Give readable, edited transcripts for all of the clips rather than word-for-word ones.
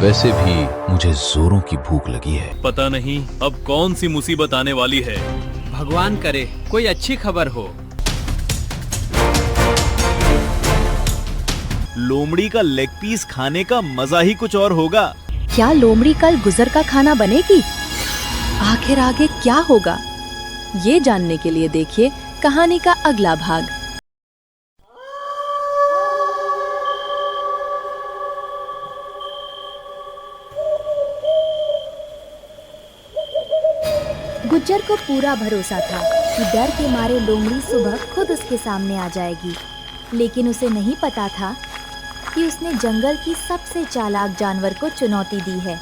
वैसे भी मुझे जोरों की भूख लगी है। पता नहीं अब कौन सी मुसीबत आने वाली है। भगवान करे कोई अच्छी खबर हो। लोमड़ी का लेग पीस खाने का मजा ही कुछ और होगा। क्या लोमड़ी कल गुजर का खाना बनेगी? आखिर आगे क्या होगा, ये जानने के लिए देखिए कहानी का अगला भाग। गुज्जर को पूरा भरोसा था कि डर के मारे लोमड़ी सुबह खुद उसके सामने आ जाएगी, लेकिन उसे नहीं पता था कि उसने जंगल की सबसे चालाक जानवर को चुनौती दी है।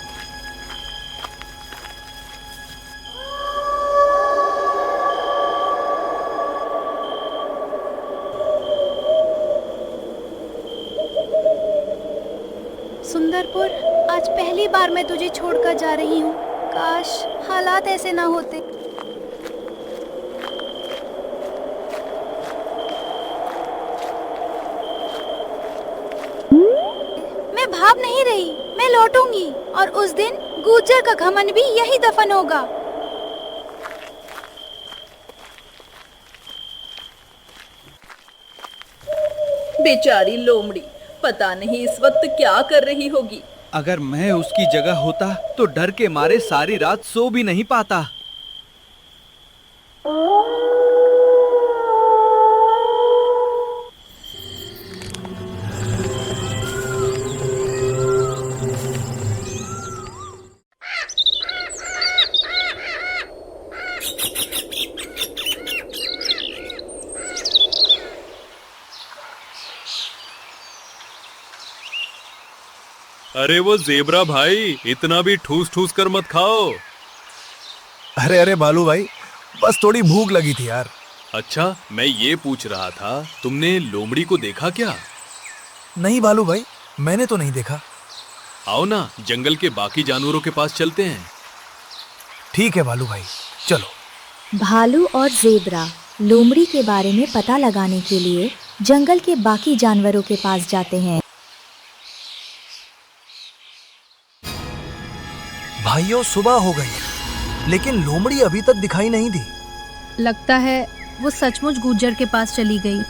सुंदरपुर, आज पहली बार मैं तुझे छोड़कर जा रही हूँ। काश हालात ऐसे ना होते। मैं भाग नहीं रही, मैं लौटूंगी और उस दिन गुज्जर का घमंड भी यही दफन होगा। बेचारी लोमड़ी पता नहीं इस वक्त क्या कर रही होगी। अगर मैं उसकी जगह होता तो डर के मारे सारी रात सो भी नहीं पाता। अरे वो जेबरा भाई, इतना भी ठूस ठूस कर मत खाओ। अरे बालू भाई, बस थोड़ी भूख लगी थी यार। अच्छा, मैं ये पूछ रहा था, तुमने लोमड़ी को देखा क्या? नहीं बालू भाई, मैंने तो नहीं देखा। आओ ना, जंगल के बाकी जानवरों के पास चलते हैं। ठीक है बालू भाई, चलो। भालू और जेबरा लोमड़ी के बारे में पता लगाने के लिए जंगल के बाकी जानवरों के पास जाते हैं। भाइयों, सुबह हो गई लेकिन लोमड़ी अभी तक दिखाई नहीं दी। लगता है वो सचमुच गुज्जर के पास चली गई।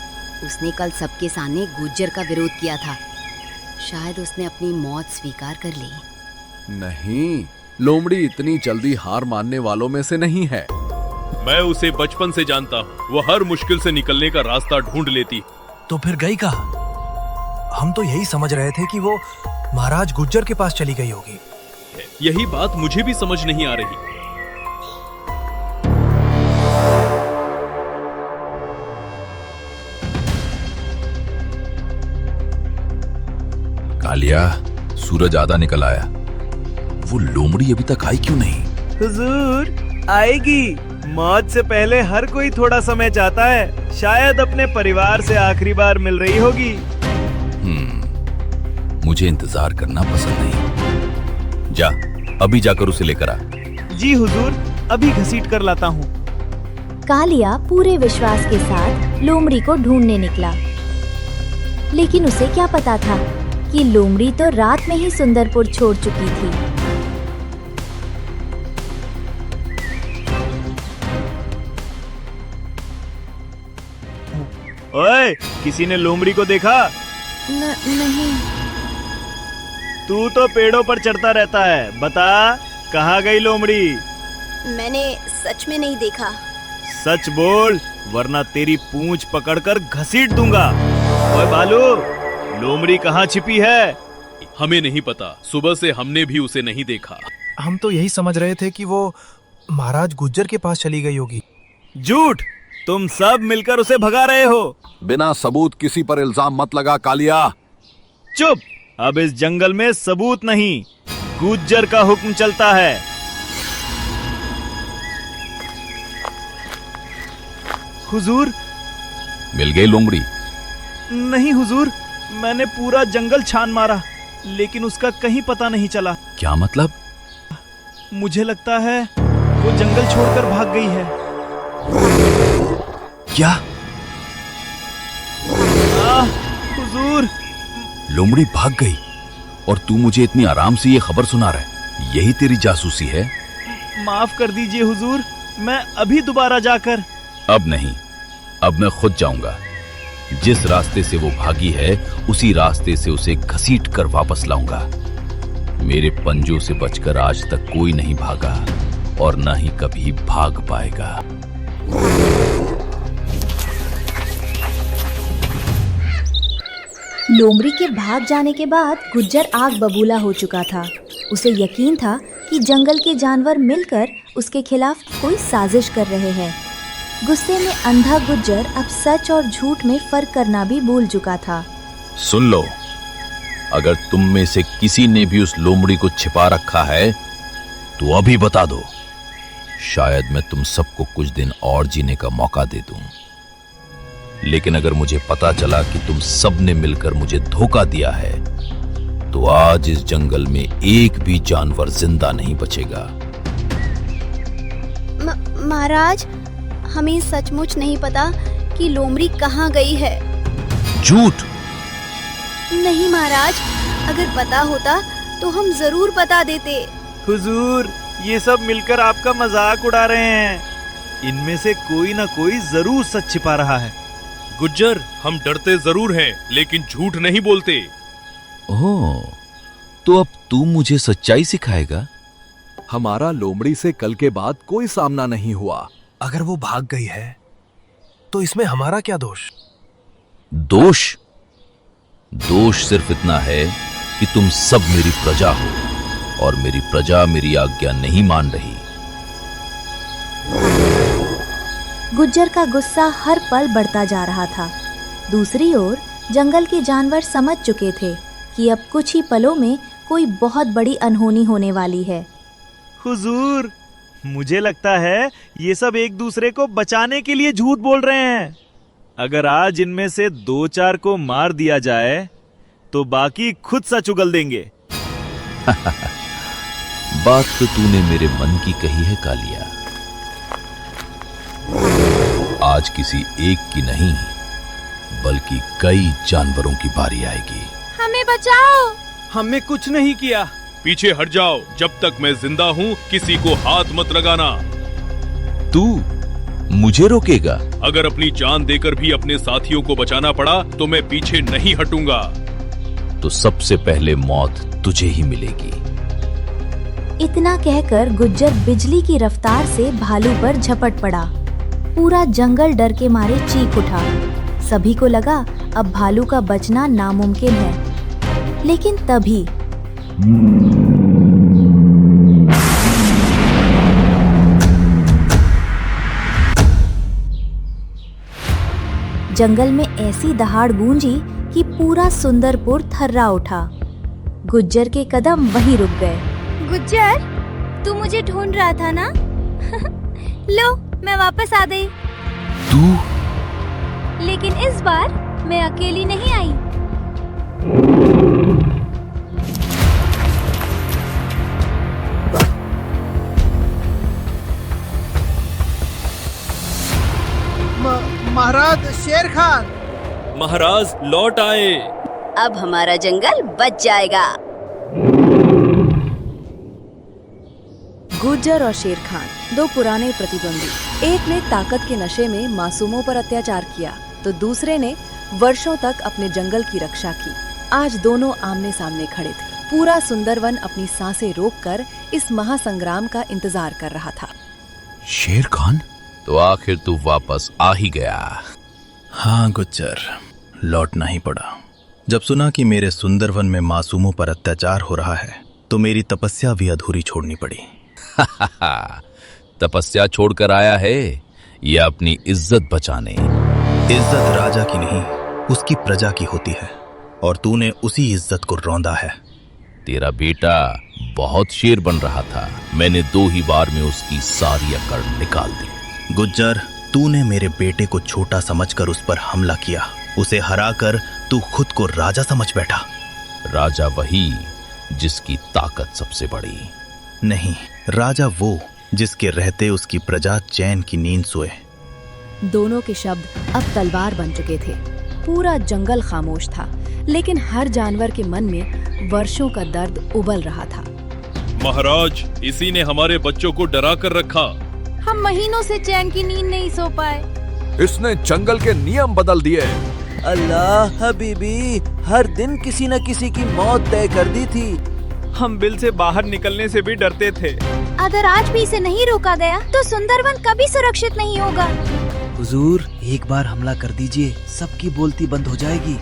उसने कल सबके सामने गुज्जर का विरोध किया था। शायद उसने अपनी मौत स्वीकार कर ली। नहीं, लोमड़ी इतनी जल्दी हार मानने वालों में से नहीं है। मैं उसे बचपन से जानता हूँ, वो हर मुश्किल से निकलने का रास्ता ढूंढ लेती। तो फिर गई कहाँ? हम तो यही समझ रहे थे कि वो महाराज गुज्जर के पास चली गई होगी। यही बात मुझे भी समझ नहीं आ रही। कालिया, सूरज आधा निकल आया। वो लोमड़ी अभी तक आई क्यों नहीं? हुजूर, आएगी। मौत से पहले हर कोई थोड़ा समय चाहता है। शायद अपने परिवार से आखिरी बार मिल रही होगी। मुझे इंतजार करना पसंद नहीं। जा, अभी जाकर उसे लेकर आ। जी हुजूर, अभी घसीट कर लाता हूँ। कालिया पूरे विश्वास के साथ लोमड़ी को ढूंढने निकला, लेकिन उसे क्या पता था कि लोमड़ी तो रात में ही सुंदरपुर छोड़ चुकी थी। ओए, किसी ने लोमड़ी को देखा? नहीं। तू तो पेड़ों पर चढ़ता रहता है। बता, कहाँ गई लोमड़ी? मैंने सच में नहीं देखा। सच बोल, वरना तेरी पूंछ पकड़कर घसीट दूंगा। ओए बालू, लोमड़ी कहाँ छिपी है? हमें नहीं पता, सुबह से हमने भी उसे नहीं देखा। हम तो यही समझ रहे थे कि वो महाराज गुज्जर के पास चली गई होगी। झूठ, तुम सब मिलकर उसे भगा रहे हो। बिना सबूत किसी पर इल्जाम मत लगा कालिया। चुप, अब इस जंगल में सबूत नहीं, गुज्जर का हुक्म चलता है। हुजूर। मिल गई लोमड़ी? नहीं हुजूर, मैंने पूरा जंगल छान मारा, लेकिन उसका कहीं पता नहीं चला। क्या मतलब? मुझे लगता है वो जंगल छोड़कर भाग गई है। क्या? हुजूर। लोमड़ी भाग गई? और तू मुझे इतनी आराम से ये खबर सुना रहा है। यही तेरी जासूसी है? माफ कर दीजिए हुजूर, मैं अभी दोबारा जाकर। अब नहीं, अब मैं खुद जाऊंगा। जिस रास्ते से वो भागी है उसी रास्ते से उसे घसीट कर वापस लाऊंगा। मेरे पंजों से बचकर आज तक कोई नहीं भागा और न ही कभी भाग पाएगा। लोमड़ी के भाग जाने के बाद गुज्जर आग बबूला हो चुका था। उसे यकीन था कि जंगल के जानवर मिलकर उसके खिलाफ कोई साजिश कर रहे हैं। गुस्से में अंधा गुज्जर अब सच और झूठ में फर्क करना भी भूल चुका था। सुन लो, अगर तुम में से किसी ने भी उस लोमड़ी को छिपा रखा है तो अभी बता दो। शायद मैं तुम सबको कुछ दिन और जीने का मौका दे दूं। लेकिन अगर मुझे पता चला कि तुम सब ने मिलकर मुझे धोखा दिया है तो आज इस जंगल में एक भी जानवर जिंदा नहीं बचेगा। महाराज, हमें सचमुच नहीं पता कि लोमड़ी कहाँ गई है। झूठ। नहीं महाराज, अगर पता होता तो हम जरूर बता देते। हुजूर, ये सब मिलकर आपका मजाक उड़ा रहे हैं। इनमें से कोई ना कोई जरूर सच छिपा रहा है। गुज्जर, हम डरते जरूर हैं, लेकिन झूठ नहीं बोलते। ओह, तो अब तू मुझे सच्चाई सिखाएगा? हमारा लोमड़ी से कल के बाद कोई सामना नहीं हुआ। अगर वो भाग गई है तो इसमें हमारा क्या दोष? दोष? दोष सिर्फ इतना है कि तुम सब मेरी प्रजा हो और मेरी प्रजा मेरी आज्ञा नहीं मान रही। गुज्जर का गुस्सा हर पल बढ़ता जा रहा था। दूसरी ओर जंगल के जानवर समझ चुके थे कि अब कुछ ही पलों में कोई बहुत बड़ी अनहोनी होने वाली है। हुजूर, मुझे लगता है ये सब एक दूसरे को बचाने के लिए झूठ बोल रहे हैं। अगर आज इनमें से 2-4 को मार दिया जाए तो बाकी खुद सच उगल देंगे। बात तो तूने मेरे मन की कही है कालिया। आज किसी एक की नहीं बल्कि कई जानवरों की बारी आएगी। हमें बचाओ। हमने कुछ नहीं किया। पीछे हट जाओ, जब तक मैं जिंदा हूँ किसी को हाथ मत लगाना। तू मुझे रोकेगा? अगर अपनी जान देकर भी अपने साथियों को बचाना पड़ा तो मैं पीछे नहीं हटूंगा। तो सबसे पहले मौत तुझे ही मिलेगी। इतना कहकर गुज्जर बिजली की रफ्तार से भालू पर झपट पड़ा। पूरा जंगल डर के मारे चीख उठा। सभी को लगा अब भालू का बचना नामुमकिन है। लेकिन तभी जंगल में ऐसी दहाड़ गूंजी कि पूरा सुंदरपुर थर्रा उठा। गुज्जर के कदम वहीं रुक गए। गुज्जर, तू मुझे ढूंढ रहा था ना? लो, मैं वापस आ गई। तू? लेकिन इस बार मैं अकेली नहीं आई। महाराज शेर खान। महाराज लौट आए। अब हमारा जंगल बच जाएगा। गुज्जर और शेर खान दो पुराने प्रतिद्वंदी। एक ने ताकत के नशे में मासूमों पर अत्याचार किया तो दूसरे ने वर्षों तक अपने जंगल की रक्षा की। आज दोनों आमने सामने खड़े थे। पूरा सुंदरवन अपनी सांसें रोककर इस महासंग्राम का इंतजार कर रहा था। शेर खान, तो आखिर तू वापस आ ही गया। हाँ गुज्जर, लौटना ही पड़ा। जब सुना कि मेरे सुंदरवन में मासूमों पर अत्याचार हो रहा है तो मेरी तपस्या भी अधूरी छोड़नी पड़ी। तपस्या छोड़कर आया है या अपनी इज्जत बचाने? इज्जत राजा की नहीं, उसकी प्रजा की होती है, और तूने उसी इज्जत को रौंदा है। तेरा बेटा बहुत शेर बन रहा था, मैंने 2 ही बार में उसकी सारी अकड़ निकाल दी। गुज्जर, तूने मेरे बेटे को छोटा समझकर उस पर हमला किया। उसे हराकर तू खुद को राजा समझ बैठा। राजा वही जिसकी ताकत सबसे बड़ी। नहीं, राजा वो जिसके रहते उसकी प्रजा चैन की नींद सोए। दोनों के शब्द अब तलवार बन चुके थे। पूरा जंगल खामोश था, लेकिन हर जानवर के मन में वर्षों का दर्द उबल रहा था। महाराज, इसी ने हमारे बच्चों को डरा कर रखा। हम महीनों से चैन की नींद नहीं सो पाए। इसने जंगल के नियम बदल दिए। अल्लाह हबीबी, हर दिन किसी न किसी की मौत तय कर दी थी। हम बिल से बाहर निकलने से भी डरते थे। अगर आज भी इसे नहीं रोका गया तो सुंदरवन कभी सुरक्षित नहीं होगा। हुजूर, एक बार हमला कर दीजिए, सबकी बोलती बंद हो जाएगी।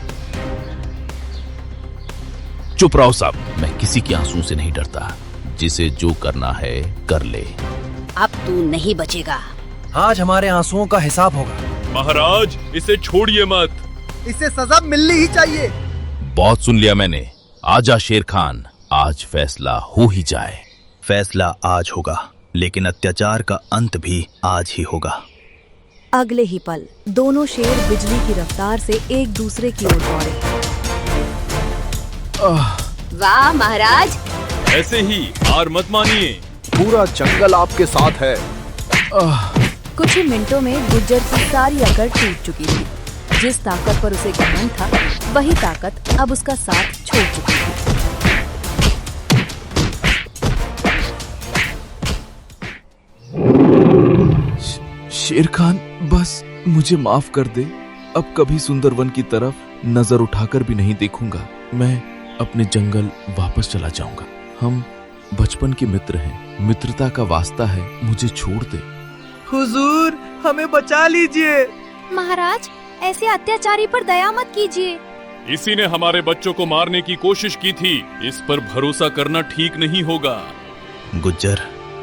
चुप रहो साहब, मैं किसी के आंसू से नहीं डरता। जिसे जो करना है कर ले। अब तू नहीं बचेगा। आज हमारे आंसुओं का हिसाब होगा। महाराज, इसे छोड़िए मत। इसे सजा मिलनी ही चाहिए। बहुत सुन लिया मैंने। आजा शेर खान, आज फैसला हो ही जाए। फैसला आज होगा, लेकिन अत्याचार का अंत भी आज ही होगा। अगले ही पल दोनों शेर बिजली की रफ्तार से एक दूसरे की ओर दौड़े। वाह महाराज, ऐसे ही हार मत मानिए। पूरा जंगल आपके साथ है। कुछ ही मिनटों में गुज्जर की सारी अकड़ टूट चुकी थी। जिस ताकत पर उसे घमंड था, वही ताकत अब उसका साथ छोड़ चुकी थी। शेर खान, बस मुझे माफ कर दे। अब कभी सुंदरवन की तरफ नजर उठाकर भी नहीं देखूंगा। मैं अपने जंगल वापस चला जाऊंगा। हम बचपन के मित्र हैं, मित्रता का वास्ता है, मुझे छोड़ दे। हुजूर, हमें बचा लीजिए। महाराज, ऐसे अत्याचारी पर दया मत कीजिए। इसी ने हमारे बच्चों को मारने की कोशिश की थी। इस पर भरोसा करना ठीक नहीं होगा। गुज्जर,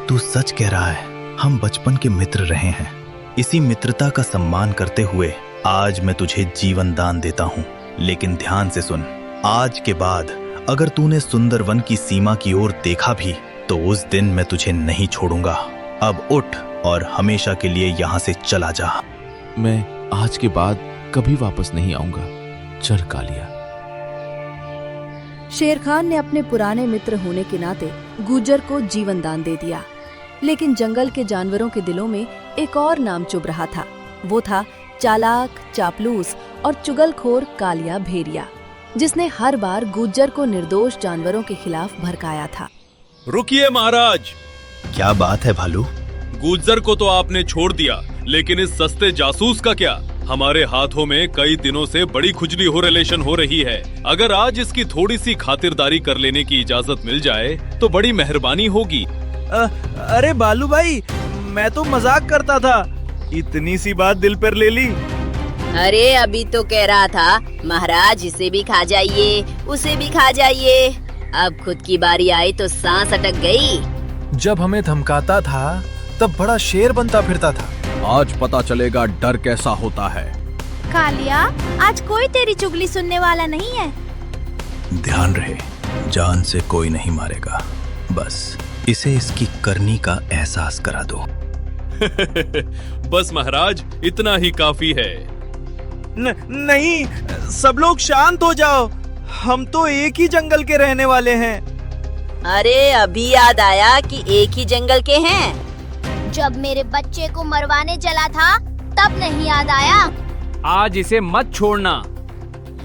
तू सच कह रहा है। हम बचपन के मित्र रहे हैं। इसी मित्रता का सम्मान करते हुए आज मैं तुझे जीवन दान देता हूँ। लेकिन ध्यान से सुन, आज के बाद अगर तूने सुंदरवन की सीमा की ओर देखा भी तो उस दिन मैं तुझे नहीं छोड़ूंगा। अब उठ और हमेशा के लिए यहाँ से चला जा। मैं आज के बाद कभी वापस नहीं आऊंगा। चल कालिया। शेर खान ने अपने पुराने मित्र होने के नाते गुज्जर को जीवन दान दे दिया। लेकिन जंगल के जानवरों के दिलों में एक और नाम चुभ रहा था। वो था चालाक, चापलूस और चुगलखोर कालिया भेड़िया, जिसने हर बार गुज्जर को निर्दोष जानवरों के खिलाफ भड़काया था। रुकिए महाराज। क्या बात है भालू? गुज्जर को तो आपने छोड़ दिया, लेकिन इस सस्ते जासूस का क्या? हमारे हाथों में कई दिनों से बड़ी खुजली हो रिलेशन हो रही है। अगर आज इसकी थोड़ी सी खातिरदारी कर लेने की इजाजत मिल जाए तो बड़ी मेहरबानी होगी। अरे बालू भाई, मैं तो मजाक करता था। इतनी सी बात दिल पर ले ली। अरे अभी तो कह रहा था महाराज इसे भी खा जाइए, उसे भी खा जाइए। अब खुद की बारी आई तो सांस अटक गई। जब हमें धमकाता था तब बड़ा शेर बनता फिरता था। आज पता चलेगा डर कैसा होता है। कालिया, आज कोई तेरी चुगली सुनने वाला नहीं है। ध्यान रहे, जान से कोई नहीं मारेगा। बस इसे इसकी करनी का एहसास करा दो। बस महाराज, इतना ही काफी है। नहीं, सब लोग शांत हो जाओ। हम तो एक ही जंगल के रहने वाले हैं। अरे अभी याद आया कि एक ही जंगल के हैं। जब मेरे बच्चे को मरवाने चला था तब नहीं याद आया। आज इसे मत छोड़ना।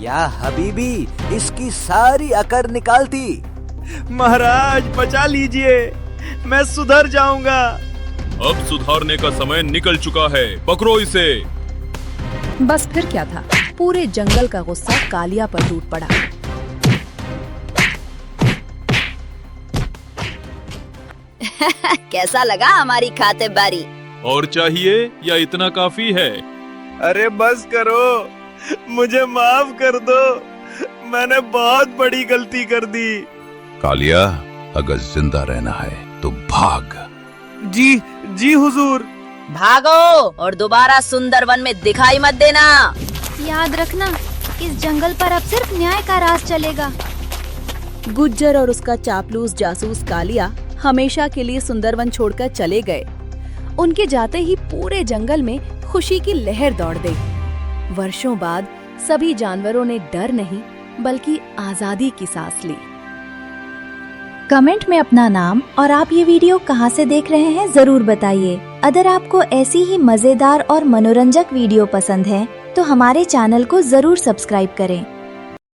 या हबीबी, इसकी सारी अकड़ निकालती। महाराज बचा लीजिए, मैं सुधर जाऊंगा। अब सुधारने का समय निकल चुका है, पकड़ो इसे। बस फिर क्या था, पूरे जंगल का गुस्सा कालिया पर टूट पड़ा। कैसा लगा हमारी खातिरदारी? और चाहिए या इतना काफी है? अरे बस करो, मुझे माफ कर दो। मैंने बहुत बड़ी गलती कर दी। कालिया, अगर जिंदा रहना है तो भाग। जी हुजूर। भागो और दोबारा सुंदरवन में दिखाई मत देना। याद रखना, इस जंगल पर अब सिर्फ न्याय का राज चलेगा। गुज्जर और उसका चापलूस जासूस कालिया हमेशा के लिए सुंदरवन छोड़कर चले गए। उनके जाते ही पूरे जंगल में खुशी की लहर दौड़ गई। वर्षों बाद सभी जानवरों ने डर नहीं बल्कि आजादी की सांस ली। कमेंट में अपना नाम और आप ये वीडियो कहाँ से देख रहे हैं जरूर बताइए। अगर आपको ऐसी ही मजेदार और मनोरंजक वीडियो पसंद है तो हमारे चैनल को जरूर सब्सक्राइब करें।